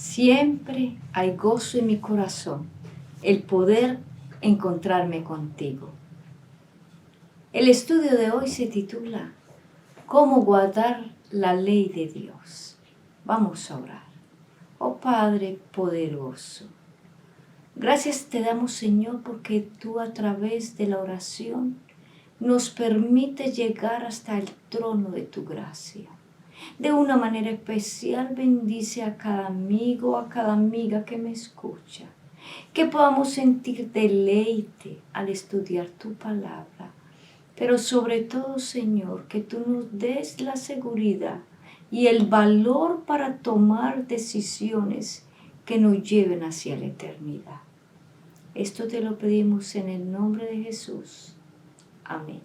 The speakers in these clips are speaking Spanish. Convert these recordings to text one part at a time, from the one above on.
Siempre hay gozo en mi corazón, el poder encontrarme contigo. El estudio de hoy se titula ¿Cómo guardar la ley de Dios? Vamos a orar. Oh Padre poderoso, gracias te damos, Señor, porque tú a través de la oración nos permite llegar hasta el trono de tu gracia. De una manera especial bendice a cada amigo, a cada amiga que me escucha. Que podamos sentir deleite al estudiar tu palabra. Pero sobre todo, Señor, que tú nos des la seguridad y el valor para tomar decisiones que nos lleven hacia la eternidad. Esto te lo pedimos en el nombre de Jesús. Amén.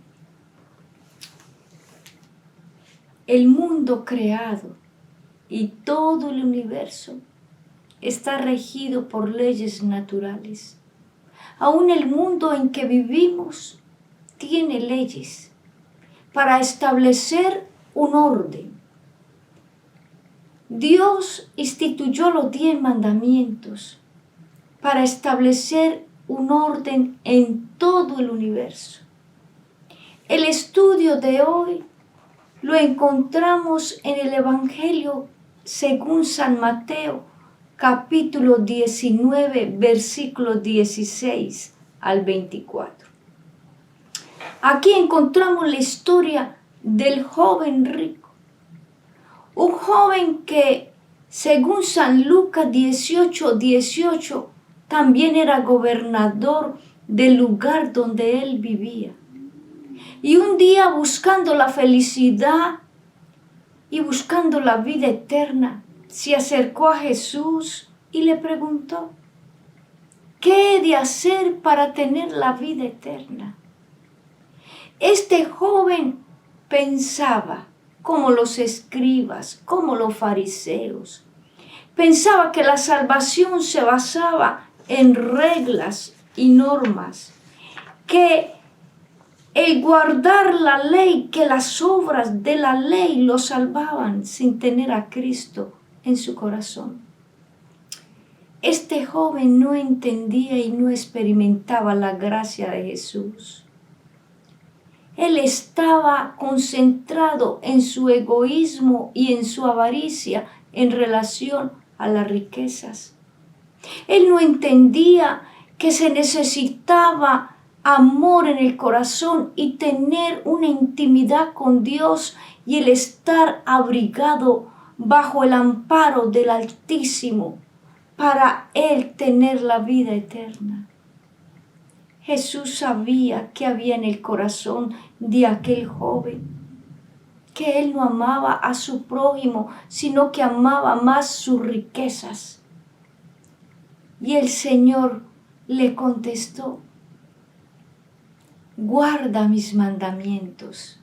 El mundo creado y todo el universo está regido por leyes naturales. Aún el mundo en que vivimos tiene leyes para establecer un orden. Dios instituyó los 10 mandamientos para establecer un orden en todo el universo. El estudio de hoy lo encontramos en el Evangelio según San Mateo, capítulo 19, versículos 16 al 24. Aquí encontramos la historia del joven rico. Un joven que, según San Lucas 18:18, también era gobernador del lugar donde él vivía. Y un día, buscando la felicidad y buscando la vida eterna, se acercó a Jesús y le preguntó: ¿qué he de hacer para tener la vida eterna? Este joven pensaba, como los escribas, como los fariseos, pensaba que la salvación se basaba en reglas y normas, que el guardar la ley, que las obras de la ley lo salvaban sin tener a Cristo en su corazón. Este joven no entendía y no experimentaba la gracia de Jesús. Él estaba concentrado en su egoísmo y en su avaricia en relación a las riquezas. Él no entendía que se necesitaba amor en el corazón y tener una intimidad con Dios y el estar abrigado bajo el amparo del Altísimo para él tener la vida eterna. Jesús sabía que había en el corazón de aquel joven, que él no amaba a su prójimo, sino que amaba más sus riquezas. Y el Señor le contestó: guarda mis mandamientos.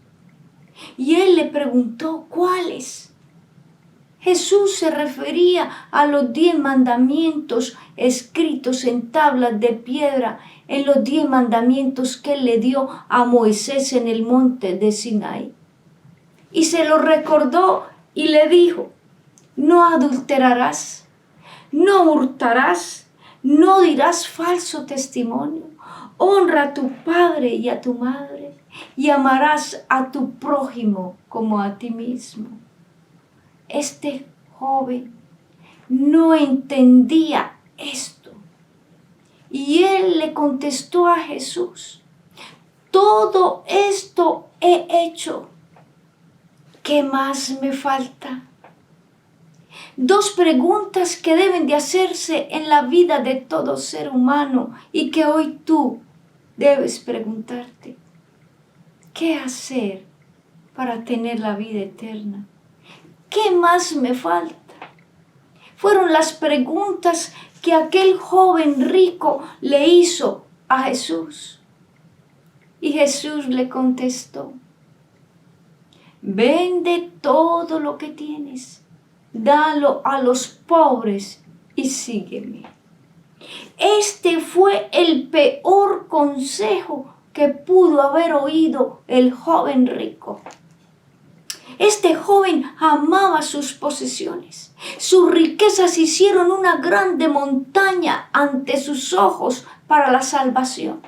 Y él le preguntó: ¿cuáles? Jesús se refería a los 10 mandamientos escritos en tablas de piedra, en los 10 mandamientos que él le dio a Moisés en el monte de Sinaí. Y se lo recordó y le dijo: no adulterarás, no hurtarás, no dirás falso testimonio, honra a tu padre y a tu madre, y amarás a tu prójimo como a ti mismo. Este joven no entendía esto. Y él le contestó a Jesús: todo esto he hecho. ¿Qué más me falta? 2 preguntas que deben de hacerse en la vida de todo ser humano y que hoy tú debes preguntarte. ¿Qué hacer para tener la vida eterna? ¿Qué más me falta? Fueron las preguntas que aquel joven rico le hizo a Jesús. Y Jesús le contestó: vende todo lo que tienes, dalo a los pobres y sígueme. Este fue el peor consejo que pudo haber oído el joven rico. Este joven amaba sus posesiones. Sus riquezas hicieron una grande montaña ante sus ojos para la salvación.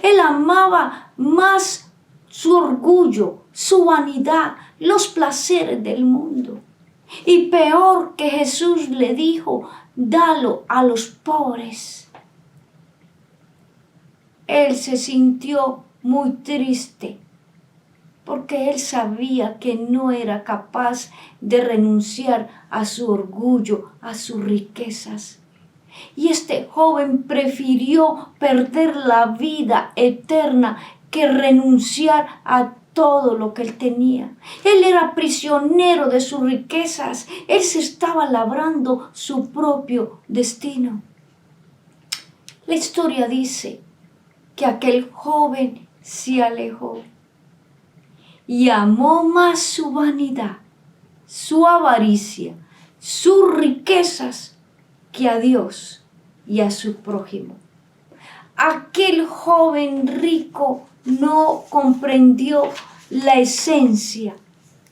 Él amaba más su orgullo, su vanidad, los placeres del mundo. Y peor que Jesús le dijo, dalo a los pobres. Él se sintió muy triste porque él sabía que no era capaz de renunciar a su orgullo, a sus riquezas. Y este joven prefirió perder la vida eterna que renunciar a todo lo que él tenía. Él era prisionero de sus riquezas. Él se estaba labrando su propio destino. La historia dice que aquel joven se alejó y amó más su vanidad, su avaricia, sus riquezas que a Dios y a su prójimo. Aquel joven rico no comprendió la esencia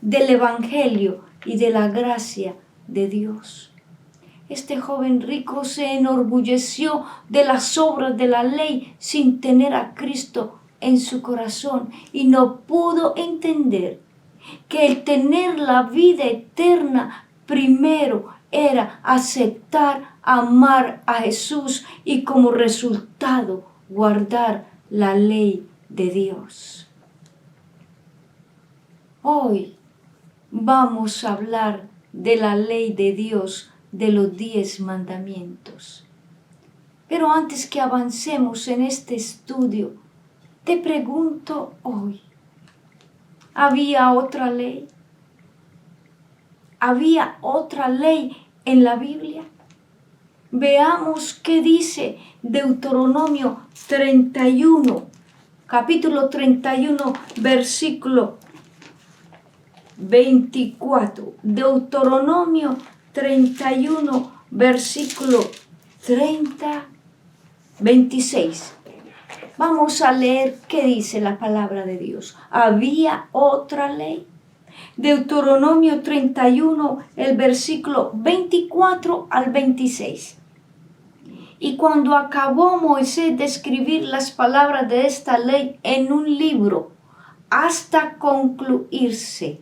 del Evangelio y de la gracia de Dios. Este joven rico se enorgulleció de las obras de la ley sin tener a Cristo en su corazón y no pudo entender que el tener la vida eterna primero era aceptar, amar a Jesús y como resultado guardar la ley de Dios. Hoy vamos a hablar de la ley de Dios, de los 10 mandamientos. Pero antes que avancemos en este estudio, te pregunto hoy, ¿había otra ley? ¿Había otra ley en la Biblia? Veamos qué dice Deuteronomio 31, capítulo 31, versículo 24. Deuteronomio 31, versículo 26. Vamos a leer qué dice la palabra de Dios. ¿Había otra ley? Deuteronomio 31, el versículo 24 al 26. Y cuando acabó Moisés de escribir las palabras de esta ley en un libro, hasta concluirse,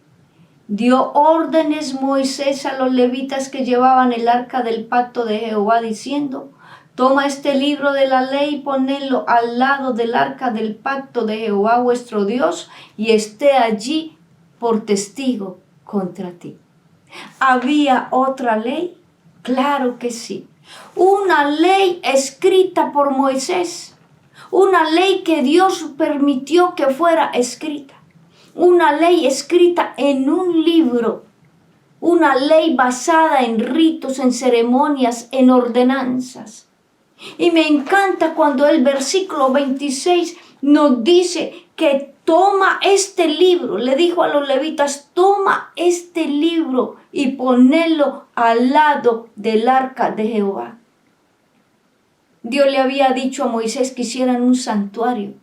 dio órdenes Moisés a los levitas que llevaban el arca del pacto de Jehová, diciendo: toma este libro de la ley y ponedlo al lado del arca del pacto de Jehová vuestro Dios, y esté allí por testigo contra ti. ¿Había otra ley? Claro que sí. Una ley escrita por Moisés. Una ley que Dios permitió que fuera escrita. Una ley escrita en un libro. Una ley basada en ritos, en ceremonias, en ordenanzas. Y me encanta cuando el versículo 26 nos dice que toma este libro, le dijo a los levitas, toma este libro y ponelo al lado del arca de Jehová. Dios le había dicho a Moisés que hicieran un santuario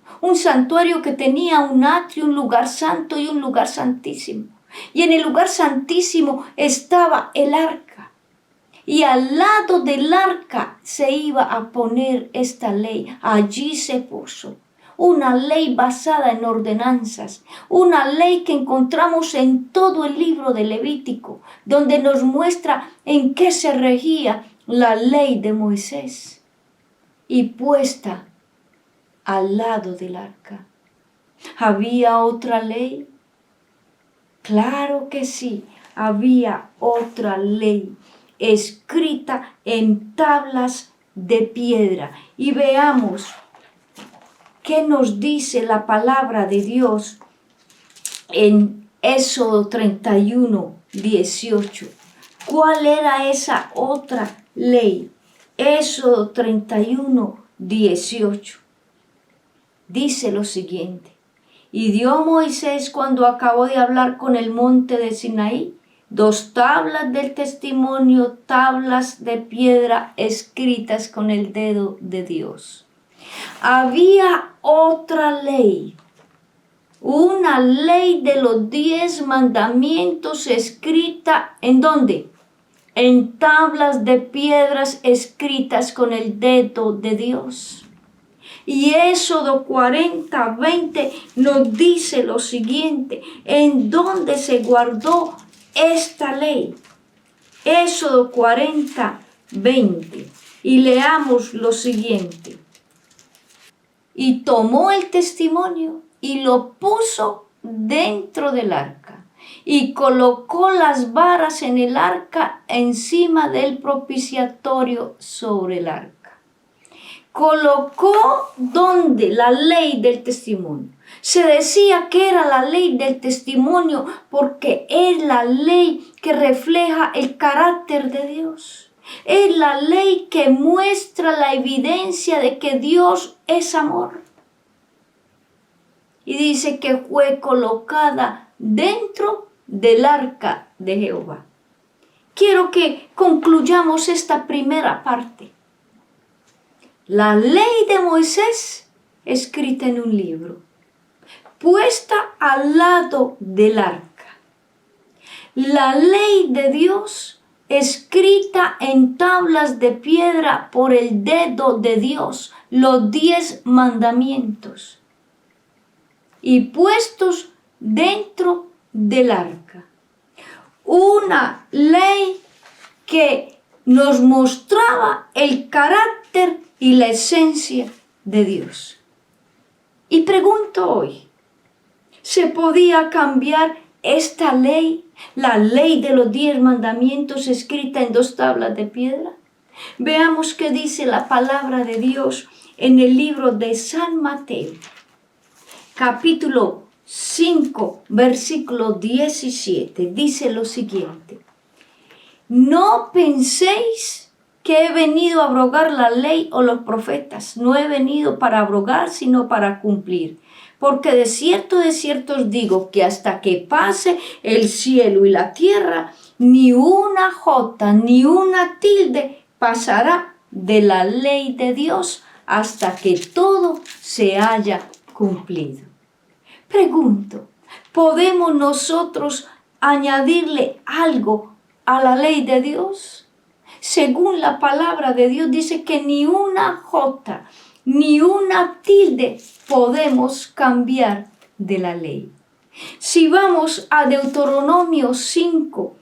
que tenía un atrio, un lugar santo y un lugar santísimo. Y en el lugar santísimo estaba el arca. Y al lado del arca se iba a poner esta ley. Allí se puso una ley basada en ordenanzas, una ley que encontramos en todo el libro de Levítico, donde nos muestra en qué se regía la ley de Moisés. Y puesta al lado del arca. ¿Había otra ley? Claro que sí, había otra ley escrita en tablas de piedra. Y veamos qué nos dice la palabra de Dios en Éxodo 31, 18. ¿Cuál era esa otra ley? Éxodo 31, 18. Dice lo siguiente: y dio Moisés, cuando acabó de hablar con el monte de Sinaí, 2 tablas del testimonio, tablas de piedra escritas con el dedo de Dios. Había otra ley Una ley de los 10 mandamientos escrita, ¿en dónde? En tablas de piedras escritas con el dedo de Dios. Y Éxodo 40:20 nos dice lo siguiente, ¿en dónde se guardó esta ley? Éxodo 40:20. Y leamos lo siguiente. Y tomó el testimonio y lo puso dentro del arca y colocó las varas en el arca encima del propiciatorio sobre el arca. Colocó donde la ley del testimonio. Se decía que era la ley del testimonio porque es la ley que refleja el carácter de Dios. Es la ley que muestra la evidencia de que Dios es amor. Y dice que fue colocada dentro del arca de Jehová. Quiero que concluyamos esta primera parte. La ley de Moisés escrita en un libro, puesta al lado del arca. La ley de Dios escrita en tablas de piedra por el dedo de Dios, los 10 mandamientos, y puestos dentro del arca. Una ley que nos mostraba el carácter y la esencia de Dios. Y pregunto hoy, ¿se podía cambiar esta ley, la ley de los 10 mandamientos escrita en 2 tablas de piedra? Veamos qué dice la palabra de Dios en el libro de San Mateo, capítulo 5, versículo 17. Dice lo siguiente. No penséis que he venido a abrogar la ley o los profetas. No he venido para abrogar, sino para cumplir. Porque de cierto os digo que hasta que pase el cielo y la tierra, ni una jota ni una tilde pasará de la ley de Dios hasta que todo se haya cumplido. Pregunto, ¿podemos nosotros añadirle algo a la ley de Dios? Según la palabra de Dios dice que ni una jota ni una tilde podemos cambiar de la ley. Si vamos a Deuteronomio 5,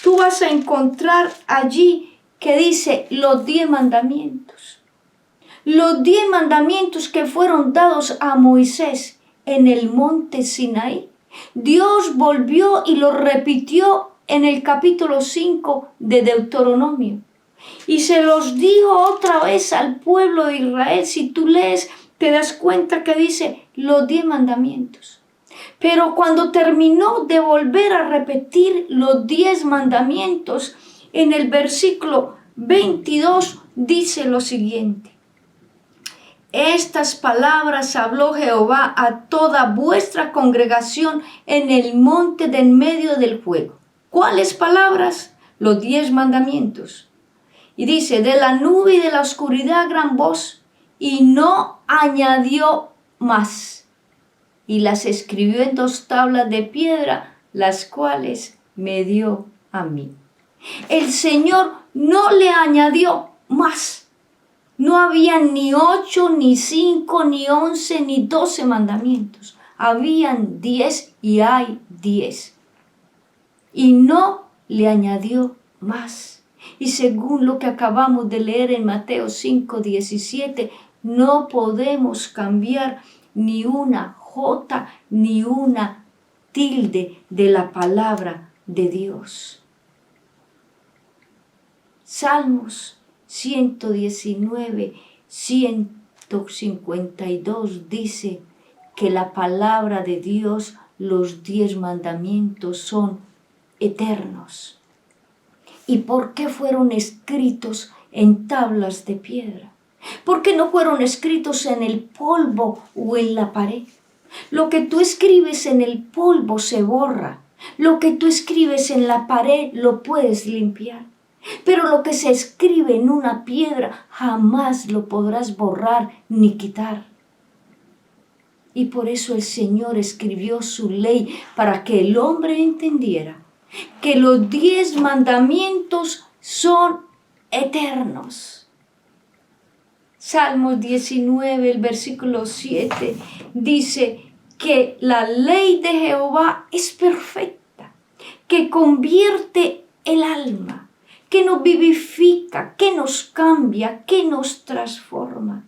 tú vas a encontrar allí que dice los 10 mandamientos. Los 10 mandamientos que fueron dados a Moisés en el monte Sinaí. Dios volvió y lo repitió en el capítulo 5 de Deuteronomio. Y se los dijo otra vez al pueblo de Israel. Si tú lees, te das cuenta que dice los 10 mandamientos. Pero cuando terminó de volver a repetir los 10 mandamientos, en el versículo 22 dice lo siguiente. Estas palabras habló Jehová a toda vuestra congregación en el monte de en medio del fuego. ¿Cuáles palabras? Los 10 mandamientos. Y dice, de la nube y de la oscuridad gran voz, y no añadió más. Y las escribió en 2 tablas de piedra, las cuales me dio a mí. El Señor no le añadió más. No habían ni 8, ni 5, ni 11, ni 12 mandamientos. Habían 10 y hay 10. Y no le añadió más. Y según lo que acabamos de leer en Mateo 5:17, no podemos cambiar ni una jota ni una tilde de la palabra de Dios. Salmos 119, 152 dice que la palabra de Dios, los 10 mandamientos son eternos. ¿Y por qué fueron escritos en tablas de piedra? ¿Por qué no fueron escritos en el polvo o en la pared? Lo que tú escribes en el polvo se borra. Lo que tú escribes en la pared lo puedes limpiar. Pero lo que se escribe en una piedra jamás lo podrás borrar ni quitar. Y por eso el Señor escribió su ley para que el hombre entendiera que los 10 mandamientos son eternos. Salmos 19, el versículo 7, dice que la ley de Jehová es perfecta, que convierte el alma, que nos vivifica, que nos cambia, que nos transforma.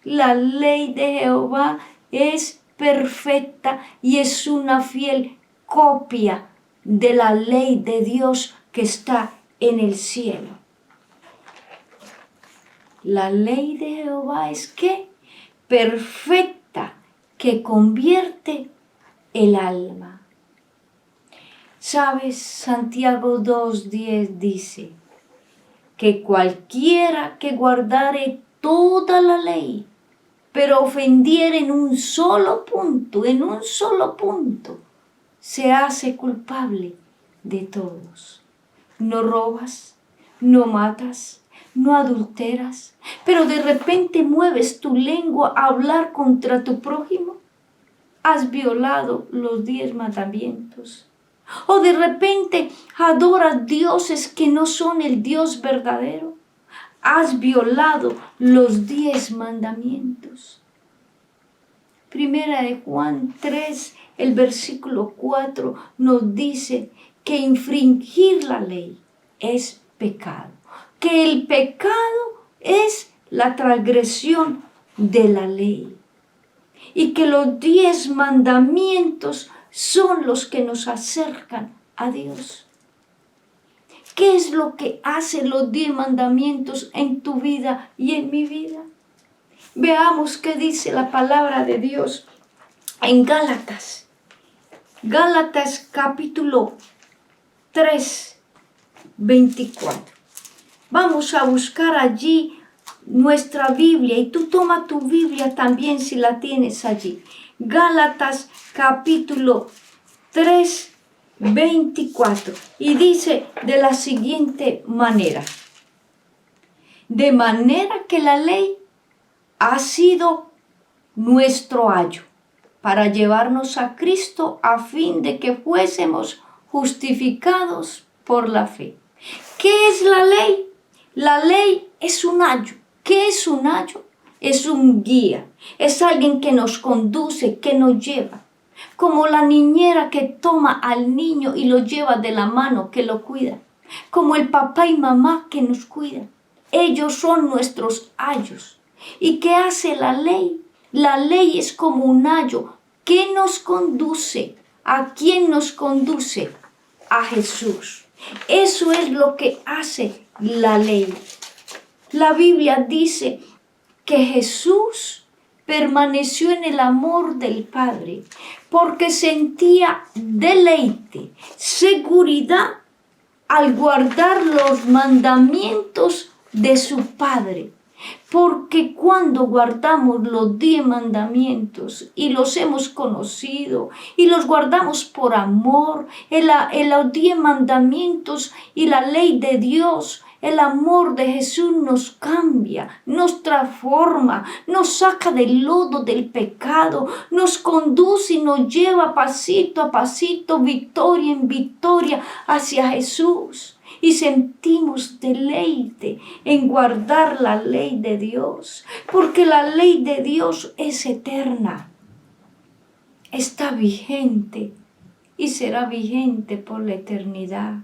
La ley de Jehová es perfecta y es una fiel copia de la ley de Dios que está en el cielo. La ley de Jehová es ¿qué? Perfecta, que convierte el alma. ¿Sabes? Santiago 2:10 dice que cualquiera que guardare toda la ley, pero ofendiere en un solo punto, se hace culpable de todos. No robas, no matas, no adulteras, pero de repente mueves tu lengua a hablar contra tu prójimo. Has violado los 10 mandamientos. O de repente adoras dioses que no son el Dios verdadero. Has violado los 10 mandamientos. Primera de Juan 3, el versículo 4 nos dice que infringir la ley es pecado, que el pecado es la transgresión de la ley y que los 10 mandamientos son los que nos acercan a Dios. ¿Qué es lo que hacen los 10 mandamientos en tu vida y en mi vida? Veamos qué dice la palabra de Dios en Gálatas. Gálatas capítulo 3, 24. Vamos a buscar allí nuestra Biblia y tú toma tu Biblia también si la tienes allí. Gálatas capítulo 3, 24. Y dice de la siguiente manera. De manera que la ley ha sido nuestro ayo para llevarnos a Cristo a fin de que fuésemos justificados por la fe. ¿Qué es la ley? La ley es un ayo. ¿Qué es un ayo? Es un guía, es alguien que nos conduce, que nos lleva. Como la niñera que toma al niño y lo lleva de la mano, que lo cuida. Como el papá y mamá que nos cuidan. Ellos son nuestros ayos. ¿Y qué hace la ley? La ley es como un ayo que nos conduce. ¿A quién nos conduce? A Jesús. Eso es lo que hace la ley. La Biblia dice que Jesús permaneció en el amor del Padre porque sentía deleite, seguridad al guardar los mandamientos de su Padre. Porque cuando guardamos los 10 mandamientos y los hemos conocido y los guardamos por amor, los 10 mandamientos y la ley de Dios, el amor de Jesús nos cambia, nos transforma, nos saca del lodo del pecado, nos conduce y nos lleva pasito a pasito, victoria en victoria hacia Jesús. Y sentimos deleite en guardar la ley de Dios, porque la ley de Dios es eterna, está vigente y será vigente por la eternidad.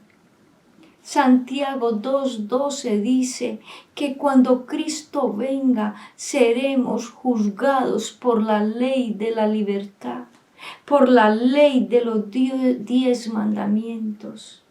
Santiago 2:12 dice que cuando Cristo venga seremos juzgados por la ley de la libertad, por la ley de los 10 mandamientos.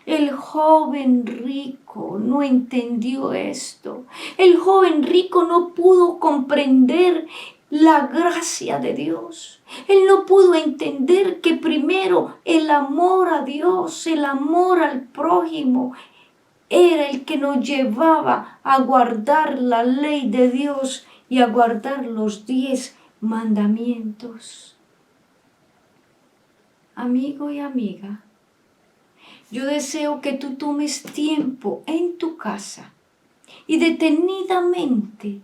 El joven rico no entendió esto. El joven rico no pudo comprender la gracia de Dios. Él no pudo entender que primero el amor a Dios, el amor al prójimo, era el que nos llevaba a guardar la ley de Dios y a guardar los 10 mandamientos. Amigo y amiga, yo deseo que tú tomes tiempo en tu casa y detenidamente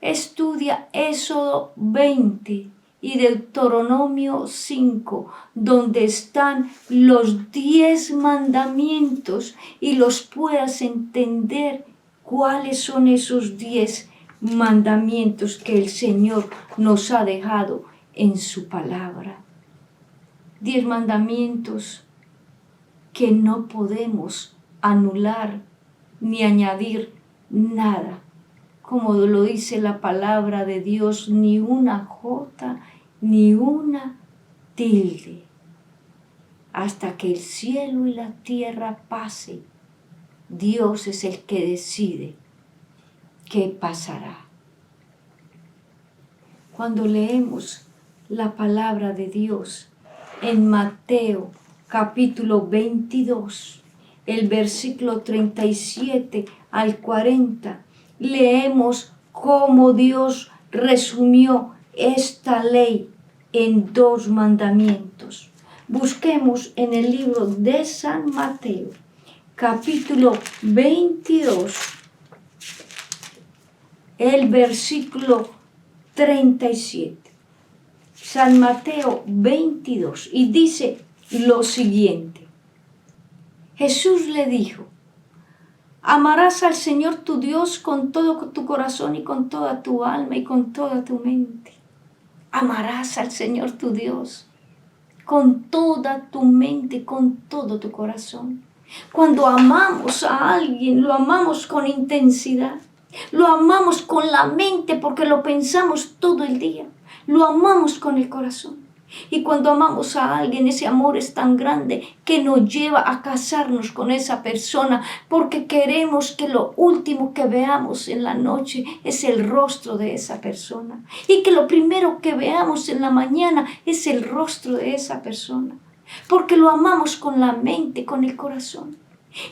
estudia Éxodo 20 y Deuteronomio 5, donde están los 10 mandamientos y los puedas entender cuáles son esos 10 mandamientos que el Señor nos ha dejado en su palabra. 10 mandamientos que no podemos anular ni añadir nada. Como lo dice la palabra de Dios, ni una jota, ni una tilde. Hasta que el cielo y la tierra pase, Dios es el que decide qué pasará. Cuando leemos la palabra de Dios en Mateo capítulo 22, el versículo 37 al 40, leemos cómo Dios resumió esta ley en 2 mandamientos. Busquemos en el libro de San Mateo, capítulo 22, el versículo 37. San Mateo 22, y dice lo siguiente. Jesús le dijo: amarás al Señor tu Dios con todo tu corazón y con toda tu alma y con toda tu mente. Amarás al Señor tu Dios con toda tu mente y con todo tu corazón. Cuando amamos a alguien, lo amamos con intensidad. Lo amamos con la mente porque lo pensamos todo el día. Lo amamos con el corazón. Y cuando amamos a alguien, ese amor es tan grande que nos lleva a casarnos con esa persona porque queremos que lo último que veamos en la noche es el rostro de esa persona. Y que lo primero que veamos en la mañana es el rostro de esa persona. Porque lo amamos con la mente, con el corazón.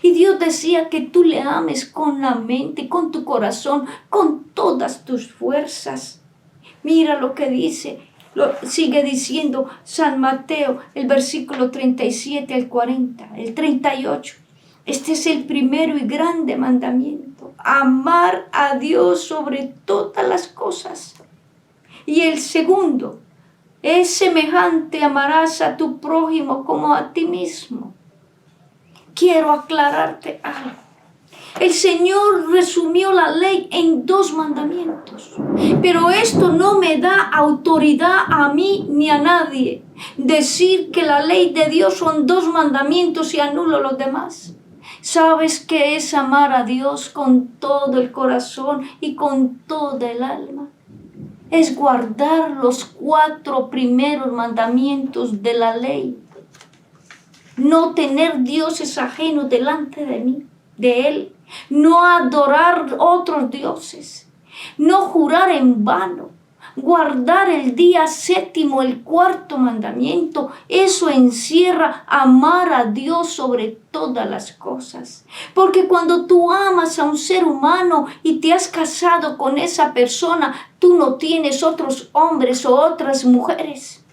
Y Dios decía que tú le ames con la mente, con tu corazón, con todas tus fuerzas. Mira lo que dice. Lo sigue diciendo San Mateo, el versículo 37 al 40, el 38. Este es el primero y grande mandamiento: amar a Dios sobre todas las cosas. Y el segundo es semejante: amarás a tu prójimo como a ti mismo. Quiero aclararte algo. El Señor resumió la ley en 2 mandamientos, pero esto no me da autoridad a mí ni a nadie decir que la ley de Dios son 2 mandamientos y anulo los demás. ¿Sabes qué es amar a Dios con todo el corazón y con toda el alma? Es guardar los 4 primeros mandamientos de la ley. No tener dioses ajenos delante de Él. No adorar otros dioses, no jurar en vano, guardar el día 7º, el 4º mandamiento. Eso encierra amar a Dios sobre todas las cosas. Porque cuando tú amas a un ser humano y te has casado con esa persona, tú no tienes otros hombres o otras mujeres.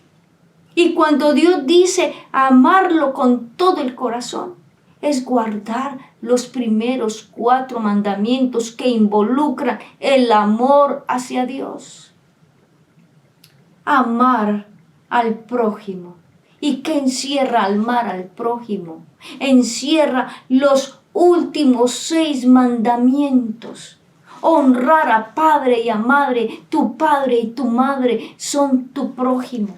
Y cuando Dios dice amarlo con todo el corazón, es guardar los primeros 4 mandamientos que involucran el amor hacia Dios. Amar al prójimo. ¿Y qué encierra amar al prójimo? Encierra los últimos 6 mandamientos. Honrar a padre y a madre. Tu padre y tu madre son tu prójimo.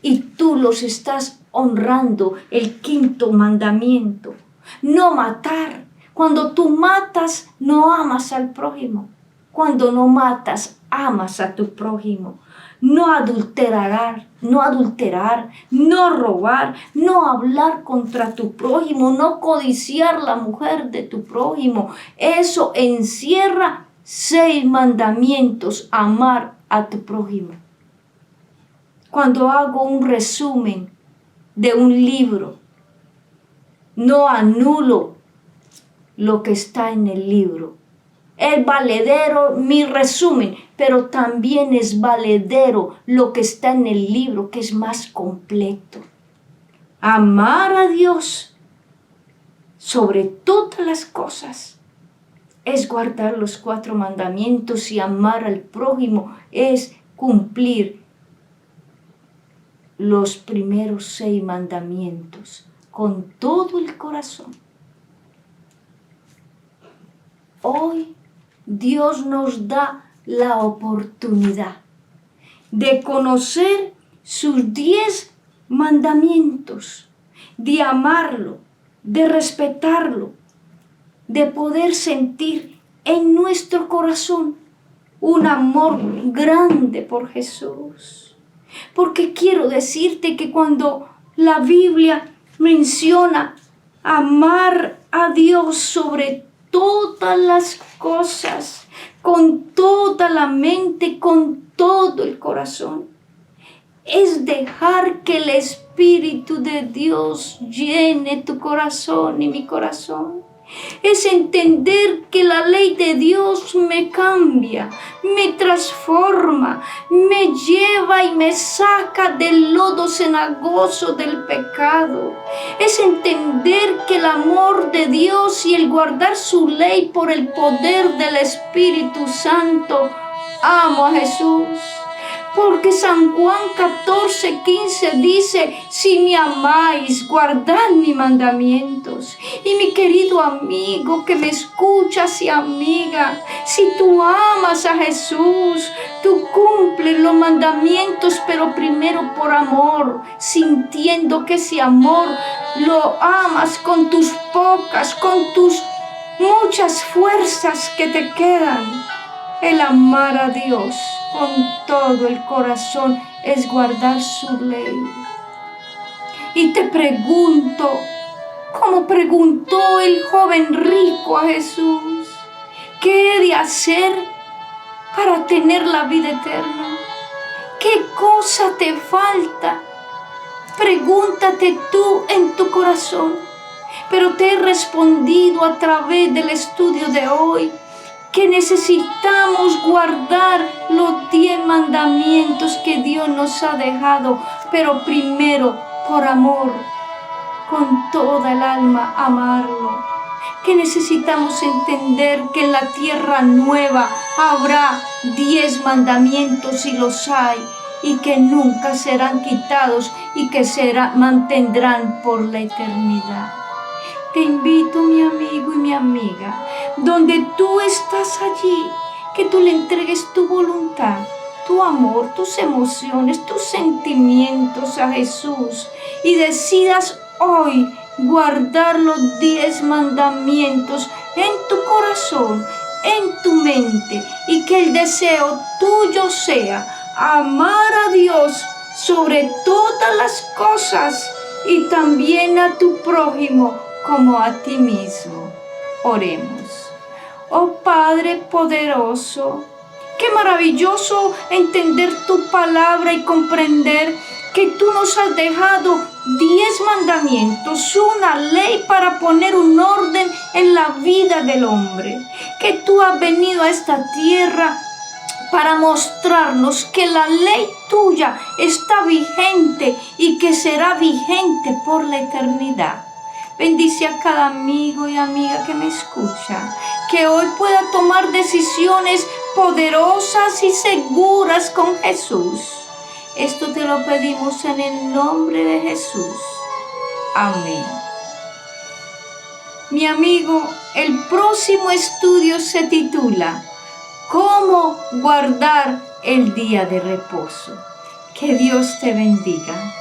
Y tú los estás honrando. El 5º mandamiento: no matar. Cuando tú matas, no amas al prójimo. Cuando no matas, amas a tu prójimo. No adulterar, no robar, no hablar contra tu prójimo, no codiciar la mujer de tu prójimo. Eso encierra 6 mandamientos: amar a tu prójimo. Cuando hago un resumen de un libro, no anulo lo que está en el libro. Es valedero mi resumen, pero también es valedero lo que está en el libro, que es más completo. Amar a Dios sobre todas las cosas es guardar los 4 mandamientos y amar al prójimo es cumplir los primeros 6 mandamientos con todo el corazón. Hoy Dios nos da la oportunidad de conocer sus 10 mandamientos, de amarlo, de respetarlo, de poder sentir en nuestro corazón un amor grande por Jesús. Porque quiero decirte que cuando la Biblia menciona amar a Dios sobre todas las cosas, con toda la mente, con todo el corazón, es dejar que el Espíritu de Dios llene tu corazón y mi corazón. Es entender que la ley de Dios me cambia, me transforma, me lleva y me saca del lodo cenagoso del pecado. Es entender que el amor de Dios y el guardar su ley por el poder del Espíritu Santo, amo a Jesús. Porque San Juan 14:15 dice, si me amáis, guardad mis mandamientos. Y mi querido amigo que me escuchas y amiga, si tú amas a Jesús, tú cumples los mandamientos, pero primero por amor, sintiendo que ese amor lo amas con tus pocas, con tus muchas fuerzas que te quedan. El amar a Dios con todo el corazón es guardar su ley. Y te pregunto, como preguntó el joven rico a Jesús, ¿qué he de hacer para tener la vida eterna? ¿Qué cosa te falta? Pregúntate tú en tu corazón. Pero te he respondido a través del estudio de hoy que necesitamos guardar los 10 mandamientos que Dios nos ha dejado, pero primero por amor, con toda el alma amarlo. Que necesitamos entender que en la tierra nueva habrá 10 mandamientos y los hay, y que nunca serán quitados y que mantendrán por la eternidad. Te invito, mi amigo y mi amiga, donde tú estás allí, que tú le entregues tu voluntad, tu amor, tus emociones, tus sentimientos a Jesús y decidas hoy guardar los 10 mandamientos en tu corazón, en tu mente, y que el deseo tuyo sea amar a Dios sobre todas las cosas y también a tu prójimo como a ti mismo. Oremos. Oh Padre poderoso, qué maravilloso entender tu palabra y comprender que tú nos has dejado 10 mandamientos, una ley para poner un orden en la vida del hombre. Que tú has venido a esta tierra para mostrarnos que la ley tuya está vigente y que será vigente por la eternidad. Bendice a cada amigo y amiga que me escucha, que hoy pueda tomar decisiones poderosas y seguras con Jesús. Esto te lo pedimos en el nombre de Jesús. Amén. Mi amigo, el próximo estudio se titula ¿Cómo guardar el día de reposo? Que Dios te bendiga.